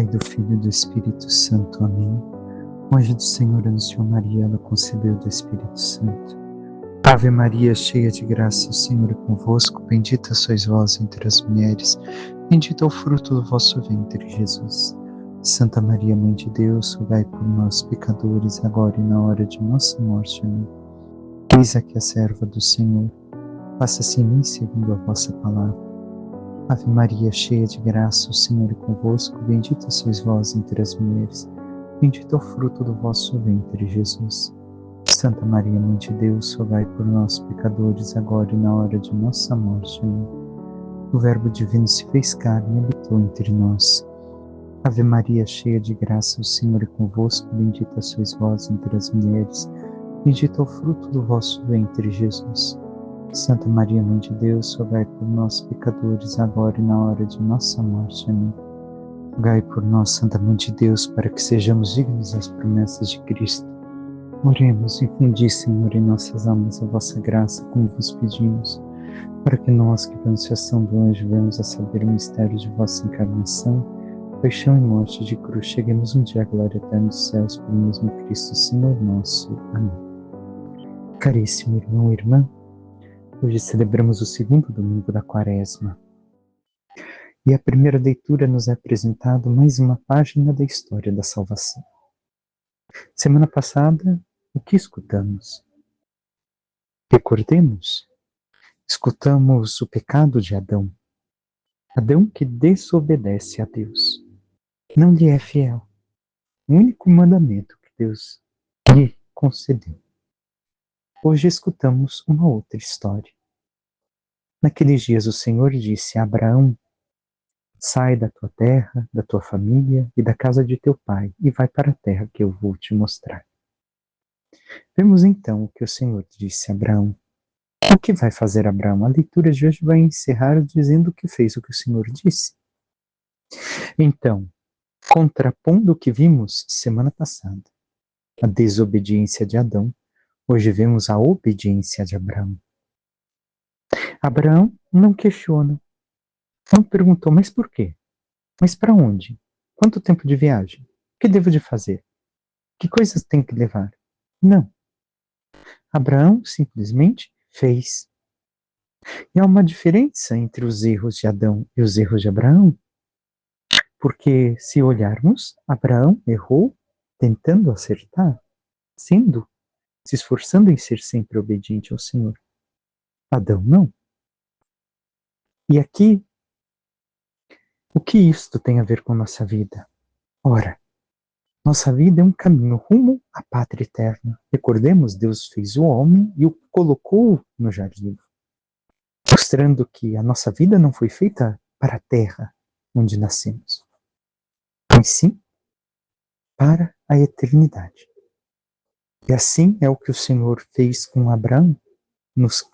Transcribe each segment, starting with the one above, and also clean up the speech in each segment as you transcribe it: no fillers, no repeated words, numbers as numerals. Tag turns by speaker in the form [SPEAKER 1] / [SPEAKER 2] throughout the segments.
[SPEAKER 1] Pai, do Filho e do Espírito Santo. Amém. O anjo do Senhor anunciou Maria, ela concebeu do Espírito Santo. Ave Maria, cheia de graça, o Senhor é convosco, bendita sois vós entre as mulheres, bendito é o fruto do vosso ventre, Jesus. Santa Maria, Mãe de Deus, rogai por nós, pecadores, agora e na hora de nossa morte. Amém. Eis aqui a serva do Senhor, faça-se em mim segundo a vossa palavra. Ave Maria, cheia de graça, o Senhor é convosco, bendita sois vós entre as mulheres, bendito é o fruto do vosso ventre, Jesus. Santa Maria, Mãe de Deus, rogai por nós, pecadores, agora e na hora de nossa morte. Amém. O Verbo divino se fez carne e habitou entre nós. Ave Maria, cheia de graça, o Senhor é convosco, bendita sois vós entre as mulheres, bendito é o fruto do vosso ventre, Jesus. Santa Maria, Mãe de Deus, rogai por nós, pecadores, agora e na hora de nossa morte. Amém. Rogai por nós, Santa Mãe de Deus, para que sejamos dignos das promessas de Cristo. Oremos, infundi, Senhor, em nossas almas a vossa graça, como vos pedimos, para que nós, que pela anunciação do anjo venhamos a saber o mistério de vossa encarnação, paixão e morte de cruz, cheguemos um dia à glória eterna dos céus, por mesmo Cristo, Senhor nosso. Amém. Caríssimo irmão e irmã, hoje celebramos o segundo domingo da Quaresma. E a primeira leitura nos é apresentado mais uma página da história da salvação. Semana passada, o que escutamos? Recordemos, escutamos o pecado de Adão. Adão que desobedece a Deus. Não lhe é fiel. O único mandamento que Deus lhe concedeu. Hoje escutamos uma outra história. Naqueles dias o Senhor disse a Abraão: sai da tua terra, da tua família e da casa de teu pai e vai para a terra que eu vou te mostrar. Vemos então o que o Senhor disse a Abraão. O que vai fazer Abraão? A leitura de hoje vai encerrar dizendo que fez o que o Senhor disse. Então, contrapondo o que vimos semana passada, a desobediência de Adão, hoje vemos a obediência de Abraão. Abraão não questiona, não perguntou, mas por quê? Mas para onde? Quanto tempo de viagem? O que devo de fazer? Que coisas tem que levar? Não. Abraão simplesmente fez. E há uma diferença entre os erros de Adão e os erros de Abraão, porque se olharmos, Abraão errou tentando acertar, se esforçando em ser sempre obediente ao Senhor. Adão não. E aqui, o que isto tem a ver com nossa vida? Ora, nossa vida é um caminho rumo à pátria eterna. Recordemos, Deus fez o homem e o colocou no jardim, mostrando que a nossa vida não foi feita para a terra onde nascemos, mas sim para a eternidade. E assim é o que o Senhor fez com Abraão, nos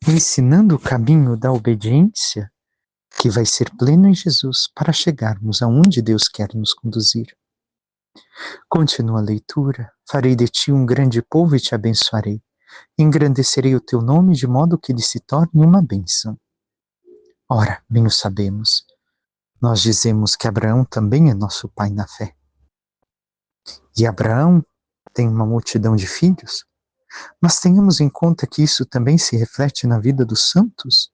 [SPEAKER 1] ensinando o caminho da obediência, que vai ser pleno em Jesus, para chegarmos aonde Deus quer nos conduzir. Continua a leitura. Farei de ti um grande povo e te abençoarei. Engrandecerei o teu nome de modo que ele se torne uma bênção. Ora, bem o sabemos. Nós dizemos que Abraão também é nosso pai na fé. E Abraão tem uma multidão de filhos, mas tenhamos em conta que isso também se reflete na vida dos santos.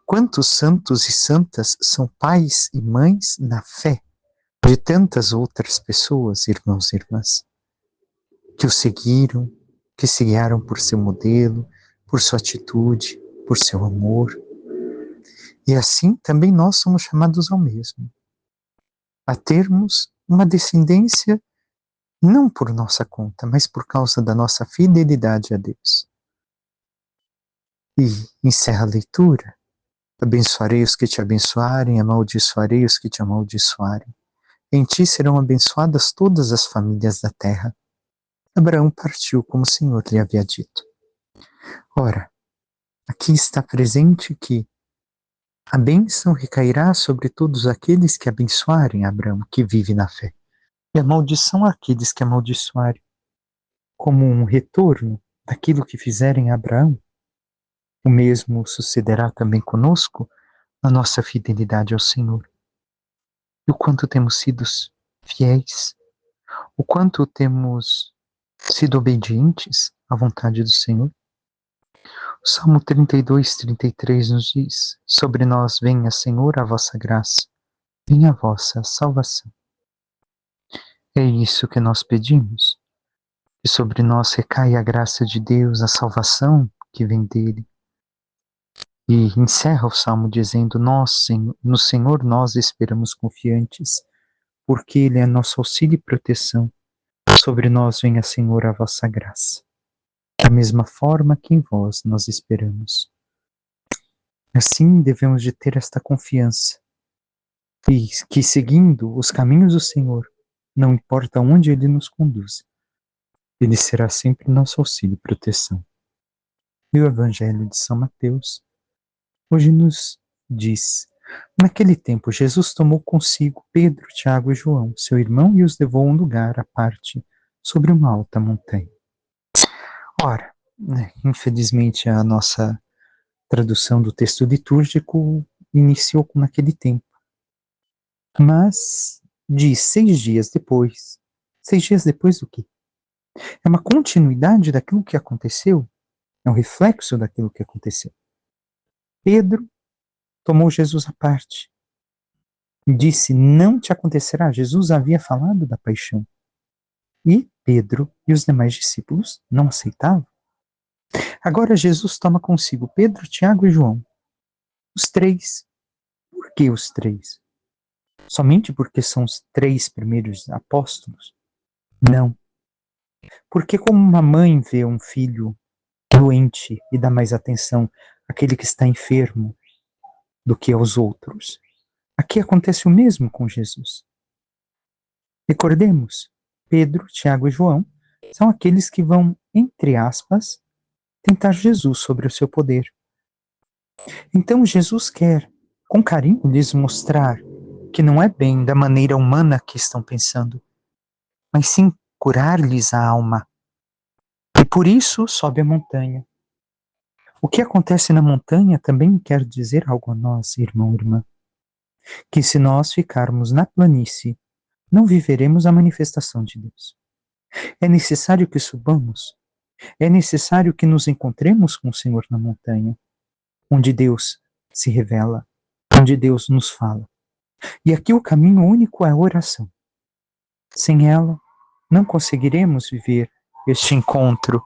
[SPEAKER 1] Quantos santos e santas são pais e mães na fé de tantas outras pessoas, irmãos e irmãs, que o seguiram, que se guiaram por seu modelo, por sua atitude, por seu amor. E assim também nós somos chamados ao mesmo, a termos uma descendência não por nossa conta, mas por causa da nossa fidelidade a Deus. E encerra a leitura. Abençoarei os que te abençoarem, amaldiçoarei os que te amaldiçoarem. Em ti serão abençoadas todas as famílias da terra. Abraão partiu como o Senhor lhe havia dito. Ora, aqui está presente que a bênção recairá sobre todos aqueles que abençoarem Abraão, que vive na fé. E a maldição àqueles que amaldiçoarem, como um retorno daquilo que fizerem a Abraão. O mesmo sucederá também conosco, na nossa fidelidade ao Senhor. E o quanto temos sido fiéis, o quanto temos sido obedientes à vontade do Senhor. O Salmo 32, 33 nos diz: sobre nós venha, Senhor, a vossa graça, venha a vossa salvação. É isso que nós pedimos, que sobre nós recaia a graça de Deus, a salvação que vem dele. E encerra o Salmo dizendo: no Senhor nós esperamos confiantes, porque Ele é nosso auxílio e proteção. Sobre nós venha, Senhor, a vossa graça, da mesma forma que em vós nós esperamos. Assim devemos de ter esta confiança, e que seguindo os caminhos do Senhor, não importa onde Ele nos conduz, Ele será sempre nosso auxílio e proteção. E o Evangelho de São Mateus hoje nos diz: naquele tempo Jesus tomou consigo Pedro, Tiago e João, seu irmão, e os levou a um lugar à parte, sobre uma alta montanha. Ora, infelizmente a nossa tradução do texto litúrgico iniciou naquele tempo. Mas diz 6 dias depois. 6 dias depois do quê? É uma continuidade daquilo que aconteceu. É um reflexo daquilo que aconteceu. Pedro tomou Jesus à parte e disse: não te acontecerá. Jesus havia falado da paixão. E Pedro e os demais discípulos não aceitavam. Agora Jesus toma consigo Pedro, Tiago e João. Os 3. Por que os 3? Somente porque são os 3 primeiros apóstolos? Não. Porque como uma mãe vê um filho doente e dá mais atenção àquele que está enfermo do que aos outros, aqui acontece o mesmo com Jesus. Recordemos, Pedro, Tiago e João são aqueles que vão, entre aspas, tentar Jesus sobre o seu poder. Então Jesus quer, com carinho, lhes mostrar que não é bem da maneira humana que estão pensando, mas sim curar-lhes a alma. E por isso sobe a montanha. O que acontece na montanha também quer dizer algo a nós, irmão e irmã. Que se nós ficarmos na planície, não viveremos a manifestação de Deus. É necessário que subamos. É necessário que nos encontremos com o Senhor na montanha, onde Deus se revela, onde Deus nos fala. E aqui o caminho único é a oração. Sem ela, não conseguiremos viver este encontro,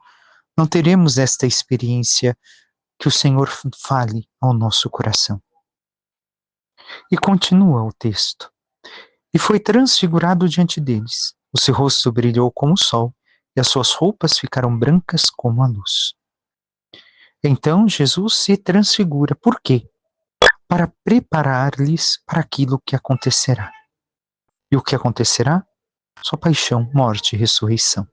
[SPEAKER 1] não teremos esta experiência que o Senhor fale ao nosso coração. E continua o texto. E foi transfigurado diante deles. O seu rosto brilhou como o sol, e as suas roupas ficaram brancas como a luz. Então Jesus se transfigura. Por quê? Para preparar-lhes para aquilo que acontecerá. E o que acontecerá? Sua paixão, morte e ressurreição.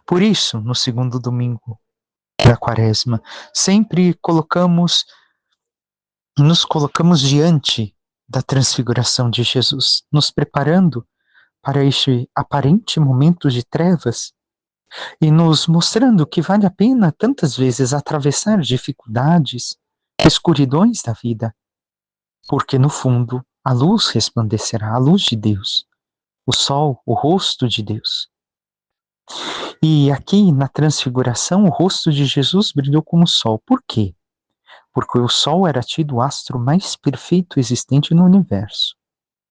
[SPEAKER 1] Por isso, no segundo domingo da Quaresma, sempre nos colocamos diante da transfiguração de Jesus, nos preparando para este aparente momento de trevas e nos mostrando que vale a pena tantas vezes atravessar dificuldades, escuridões da vida, porque no fundo a luz resplandecerá, a luz de Deus, o sol, o rosto de Deus. E aqui na transfiguração o rosto de Jesus brilhou como o sol. Por quê? Porque o sol era tido o astro mais perfeito existente no universo.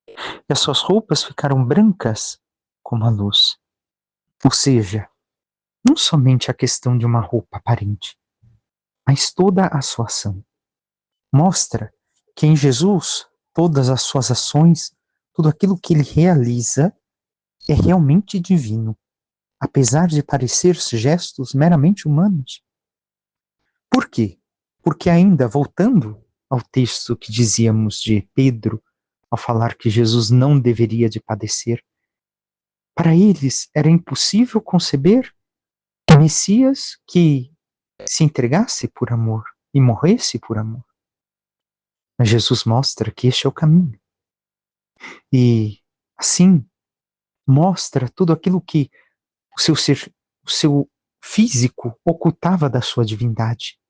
[SPEAKER 1] E as suas roupas ficaram brancas como a luz. Ou seja, não somente a questão de uma roupa aparente, mas toda a sua ação. Mostra que em Jesus, todas as suas ações, tudo aquilo que ele realiza é realmente divino, apesar de parecer gestos meramente humanos. Por quê? Porque ainda, voltando ao texto que dizíamos de Pedro, ao falar que Jesus não deveria de padecer, para eles era impossível conceber o Messias que se entregasse por amor e morresse por amor. Mas Jesus mostra que este é o caminho. E, assim, mostra tudo aquilo que o seu físico ocultava da sua divindade.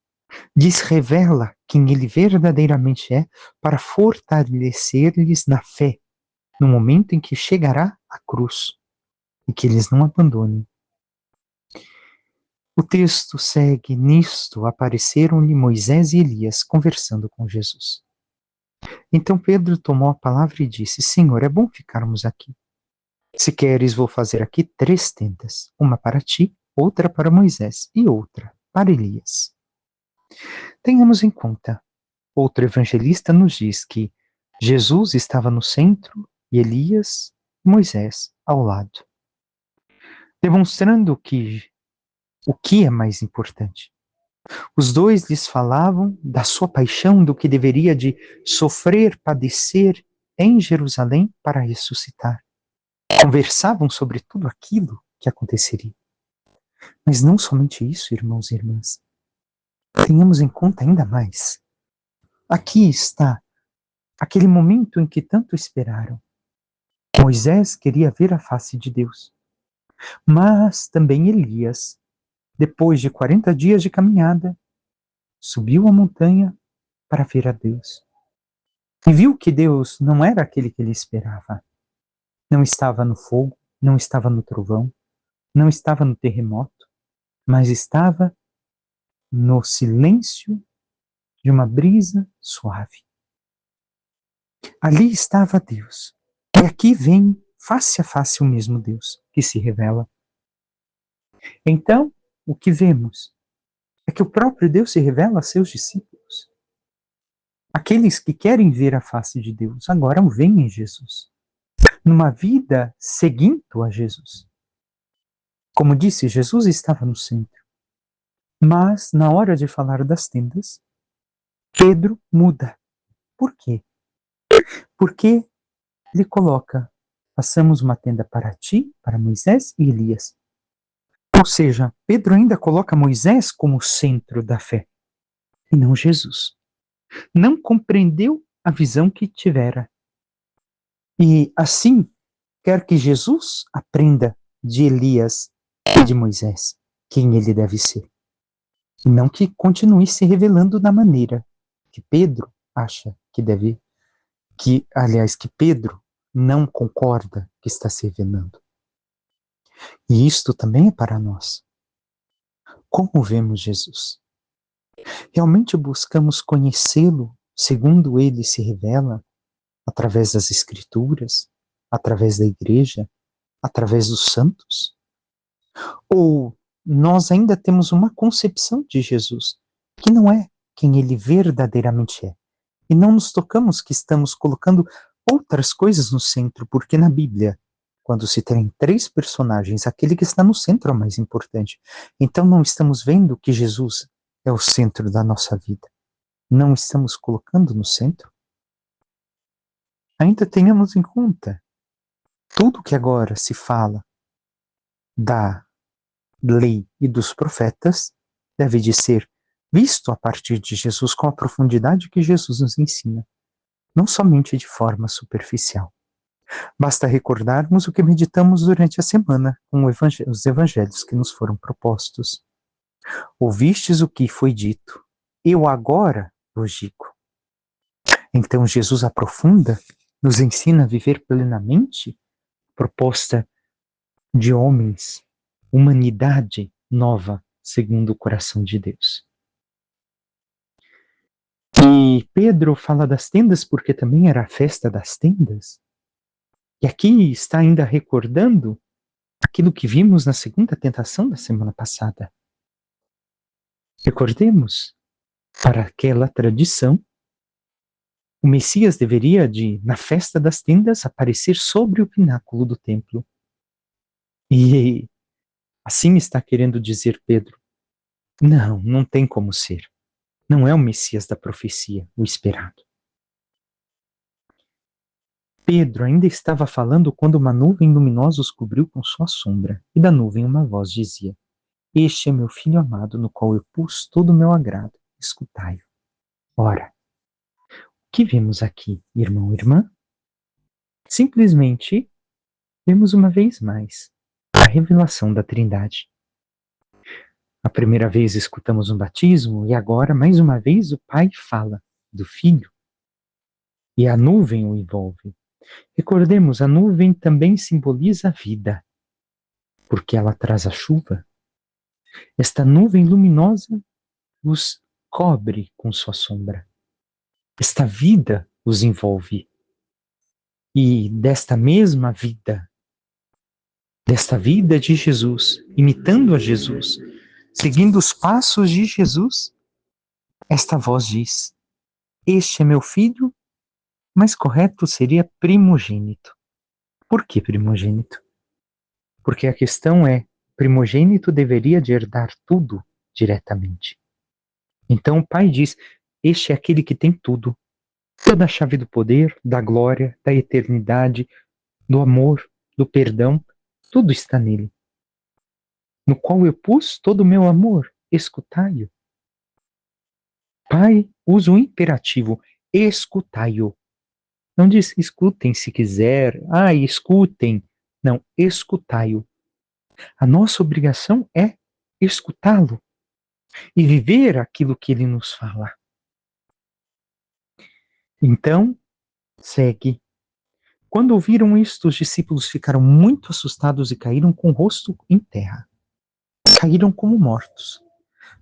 [SPEAKER 1] Revela quem ele verdadeiramente é para fortalecer-lhes na fé no momento em que chegará a cruz, e que eles não abandonem. O texto segue: nisto apareceram-lhe Moisés e Elias conversando com Jesus. Então Pedro tomou a palavra e disse: Senhor, é bom ficarmos aqui. Se queres, vou fazer aqui 3 tendas, uma para ti, outra para Moisés e outra para Elias. Tenhamos em conta, outro evangelista nos diz que Jesus estava no centro e Elias, Moisés, ao lado, demonstrando que o que é mais importante. Os dois lhes falavam da sua paixão, do que deveria de sofrer, padecer em Jerusalém para ressuscitar. Conversavam sobre tudo aquilo que aconteceria. Mas não somente isso, irmãos e irmãs. Tenhamos em conta ainda mais. Aqui está aquele momento em que tanto esperaram. Moisés queria ver a face de Deus. Mas também Elias, depois de 40 dias de caminhada, subiu a montanha para ver a Deus. E viu que Deus não era aquele que ele esperava. Não estava no fogo, não estava no trovão, não estava no terremoto, mas estava no silêncio de uma brisa suave. Ali estava Deus. E aqui vem face a face o mesmo Deus que se revela. Então, o que vemos é que o próprio Deus se revela a seus discípulos. Aqueles que querem ver a face de Deus agora o veem em Jesus, numa vida seguindo a Jesus. Como disse, Jesus estava no centro. Mas, na hora de falar das tendas, Pedro muda. Por quê? Porque ele coloca: façamos uma tenda para ti, para Moisés e Elias. Ou seja, Pedro ainda coloca Moisés como centro da fé, e não Jesus. Não compreendeu a visão que tivera. E assim, quer que Jesus aprenda de Elias e de Moisés quem ele deve ser. E não que continue se revelando da maneira que Pedro acha que deve, que Pedro não concorda que está se revelando. E isto também é para nós. Como vemos Jesus? Realmente buscamos conhecê-lo segundo ele se revela, através das Escrituras, através da Igreja, através dos santos? Ou nós ainda temos uma concepção de Jesus que não é quem ele verdadeiramente é? E não nos tocamos que estamos colocando outras coisas no centro, porque na Bíblia, quando se tem 3 personagens, aquele que está no centro é o mais importante. Então não estamos vendo que Jesus é o centro da nossa vida. Não estamos colocando no centro. Ainda tenhamos em conta tudo que agora se fala da lei e dos profetas deve de ser visto a partir de Jesus com a profundidade que Jesus nos ensina, não somente de forma superficial. Basta recordarmos o que meditamos durante a semana com os evangelhos que nos foram propostos. Ouvistes o que foi dito, eu agora vos digo. Então Jesus aprofunda, nos ensina a viver plenamente a proposta de homens, humanidade nova, segundo o coração de Deus. E Pedro fala das tendas porque também era a festa das tendas. E aqui está ainda recordando aquilo que vimos na segunda tentação da semana passada. Recordemos, para aquela tradição, o Messias deveria na festa das tendas, aparecer sobre o pináculo do templo. E assim está querendo dizer Pedro: não, não tem como ser. Não é o Messias da profecia, o esperado. Pedro ainda estava falando quando uma nuvem luminosa os cobriu com sua sombra, e da nuvem uma voz dizia: Este é meu filho amado, no qual eu pus todo o meu agrado. Escutai-o. Ora, o que vemos aqui, irmão e irmã? Simplesmente vemos uma vez mais a revelação da Trindade. A primeira vez escutamos um batismo, e agora, mais uma vez, o Pai fala do Filho. E a nuvem o envolve. Recordemos, a nuvem também simboliza a vida, porque ela traz a chuva. Esta nuvem luminosa os cobre com sua sombra. Esta vida os envolve. E desta mesma vida, desta vida de Jesus, imitando a Jesus, seguindo os passos de Jesus, esta voz diz: este é meu filho, mais correto seria primogênito. Por que primogênito? Porque a questão é, primogênito deveria de herdar tudo diretamente. Então o pai diz, este é aquele que tem tudo. Toda a chave do poder, da glória, da eternidade, do amor, do perdão, tudo está nele. No qual eu pus todo o meu amor, escutai-o. Pai usa o imperativo, escutai-o. Não diz escutem se quiser, escutem. Não, escutai-o. A nossa obrigação é escutá-lo e viver aquilo que ele nos fala. Então, segue. Quando ouviram isto, os discípulos ficaram muito assustados e caíram com o rosto em terra. Caíram como mortos,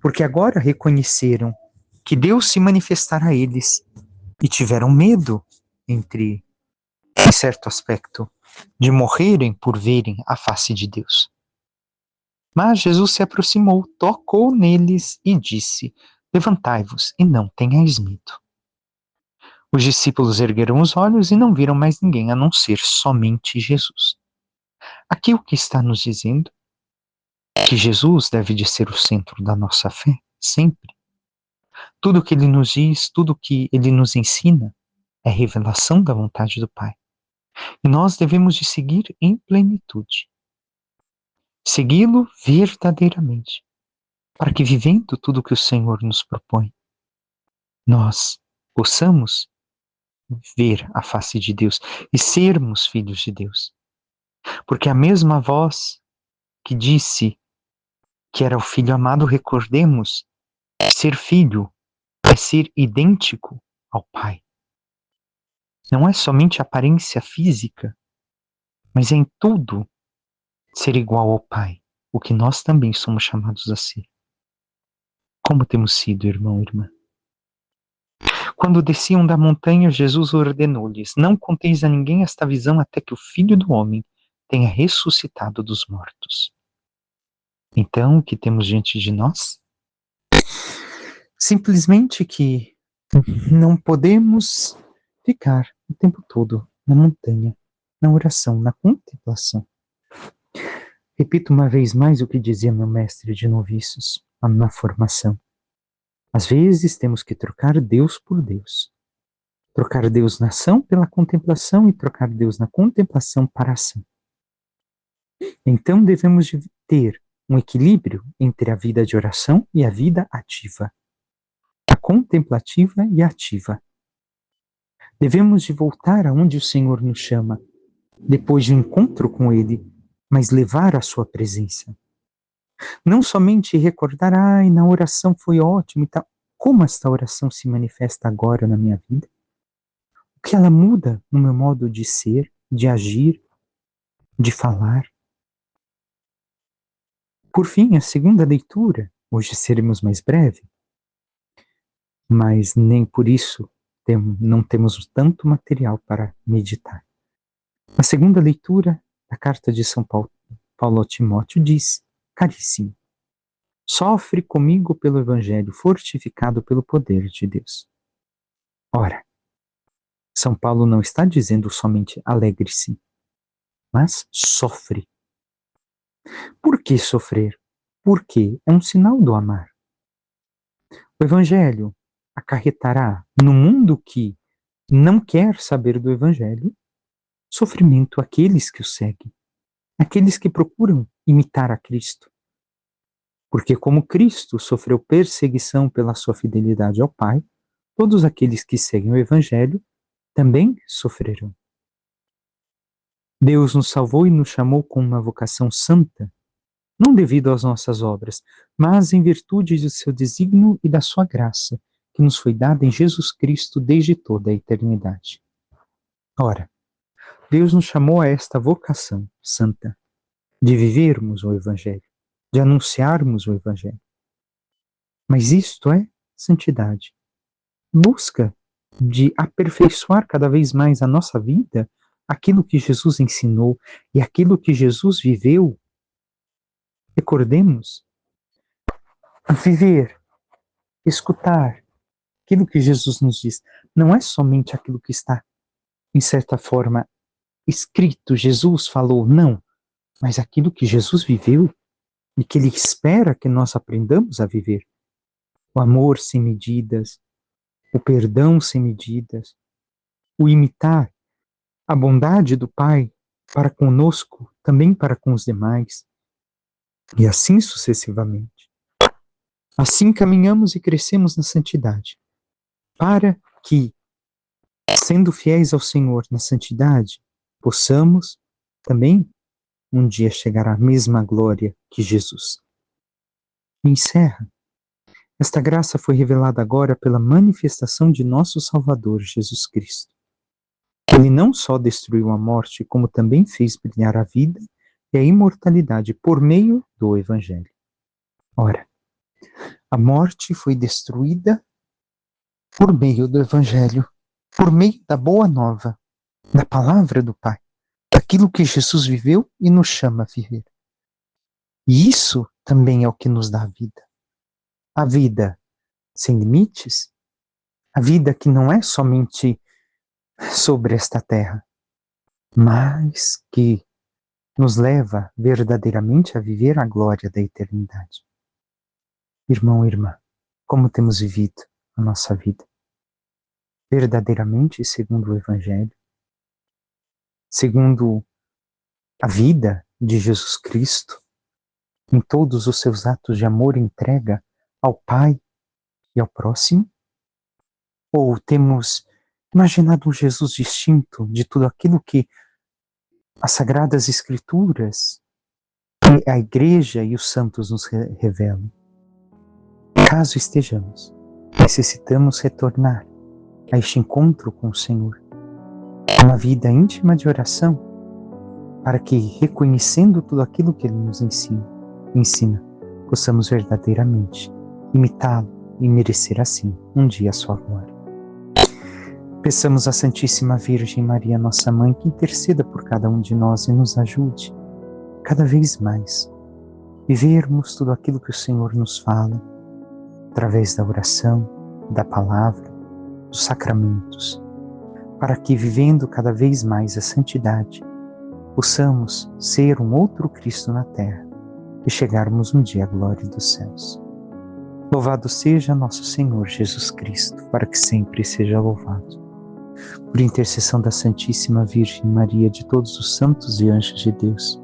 [SPEAKER 1] porque agora reconheceram que Deus se manifestara a eles e tiveram medo, em certo aspecto, de morrerem por verem a face de Deus. Mas Jesus se aproximou, tocou neles e disse: levantai-vos e não tenhais medo. Os discípulos ergueram os olhos e não viram mais ninguém a não ser somente Jesus. Aqui o que está nos dizendo é que Jesus deve de ser o centro da nossa fé, sempre. Tudo o que ele nos diz, tudo o que ele nos ensina é revelação da vontade do Pai. E nós devemos de seguir em plenitude. Segui-lo verdadeiramente, para que vivendo tudo o que o Senhor nos propõe, nós possamos ver a face de Deus e sermos filhos de Deus. Porque a mesma voz que disse que era o filho amado, recordemos, ser filho é ser idêntico ao Pai. Não é somente a aparência física, mas é em tudo ser igual ao Pai, o que nós também somos chamados a ser. Como temos sido, irmão e irmã? Quando desciam da montanha, Jesus ordenou-lhes: não conteis a ninguém esta visão até que o Filho do Homem tenha ressuscitado dos mortos. Então, o que temos diante de nós? Simplesmente que não podemos ficar o tempo todo na montanha, na oração, na contemplação. Repito uma vez mais o que dizia meu mestre de noviços na formação. Às vezes temos que trocar Deus por Deus. Trocar Deus na ação pela contemplação e trocar Deus na contemplação para a ação. Então devemos de ter um equilíbrio entre a vida de oração e a vida ativa. A contemplativa e a ativa. Devemos de voltar aonde o Senhor nos chama, depois de um encontro com Ele, mas levar a sua presença. Não somente recordar, na oração foi ótimo e tal. Como esta oração se manifesta agora na minha vida? O que ela muda no meu modo de ser, de agir, de falar? Por fim, a segunda leitura. Hoje seremos mais breve, mas nem por isso não temos tanto material para meditar. A segunda leitura da carta de São Paulo a Timóteo diz: caríssimo, sofre comigo pelo Evangelho, fortificado pelo poder de Deus. Ora, São Paulo não está dizendo somente alegre-se, mas sofre. Por que sofrer? Porque é um sinal do amar. O Evangelho acarretará no mundo que não quer saber do Evangelho sofrimento àqueles que o seguem, àqueles que procuram imitar a Cristo. Porque como Cristo sofreu perseguição pela sua fidelidade ao Pai, todos aqueles que seguem o Evangelho também sofrerão. Deus nos salvou e nos chamou com uma vocação santa, não devido às nossas obras, mas em virtude do seu desígnio e da sua graça, que nos foi dada em Jesus Cristo desde toda a eternidade. Ora, Deus nos chamou a esta vocação santa de vivermos o Evangelho, de anunciarmos o Evangelho. Mas isto é santidade. Busca de aperfeiçoar cada vez mais a nossa vida, aquilo que Jesus ensinou e aquilo que Jesus viveu. Recordemos, viver, escutar aquilo que Jesus nos diz. Não é somente aquilo que está, em certa forma, escrito, Jesus falou, não, mas aquilo que Jesus viveu e que Ele espera que nós aprendamos a viver. O amor sem medidas, o perdão sem medidas, o imitar a bondade do Pai para conosco, também para com os demais, e assim sucessivamente. Assim caminhamos e crescemos na santidade, para que, sendo fiéis ao Senhor na santidade, possamos também um dia chegar à mesma glória que Jesus. E encerra. Esta graça foi revelada agora pela manifestação de nosso Salvador, Jesus Cristo. Ele não só destruiu a morte, como também fez brilhar a vida e a imortalidade por meio do Evangelho. Ora, a morte foi destruída por meio do Evangelho, por meio da boa nova, da palavra do Pai, daquilo que Jesus viveu e nos chama a viver. E isso também é o que nos dá a vida. A vida sem limites, a vida que não é somente sobre esta terra, mas que nos leva verdadeiramente a viver a glória da eternidade. Irmão e irmã, como temos vivido a nossa vida? Verdadeiramente segundo o Evangelho, segundo a vida de Jesus Cristo, em todos os seus atos de amor e entrega ao Pai e ao próximo? Ou temos imaginado um Jesus distinto de tudo aquilo que as Sagradas Escrituras, e a Igreja e os santos nos revelam? Caso estejamos, necessitamos retornar a este encontro com o Senhor, uma vida íntima de oração, para que, reconhecendo tudo aquilo que Ele nos ensina, possamos verdadeiramente imitá-lo e merecer assim um dia a sua glória. Peçamos à Santíssima Virgem Maria, nossa Mãe, que interceda por cada um de nós e nos ajude cada vez mais vivermos tudo aquilo que o Senhor nos fala, através da oração, da palavra, dos sacramentos, para que, vivendo cada vez mais a santidade, possamos ser um outro Cristo na terra e chegarmos um dia à glória dos céus. Louvado seja nosso Senhor Jesus Cristo, para que sempre seja louvado. Por intercessão da Santíssima Virgem Maria, de todos os santos e anjos de Deus,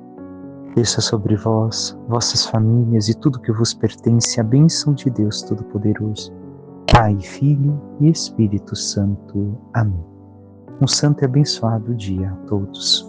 [SPEAKER 1] desça sobre vós, vossas famílias e tudo que vos pertence a bênção de Deus Todo-Poderoso, Pai, Filho e Espírito Santo. Amém. Um santo e abençoado dia a todos.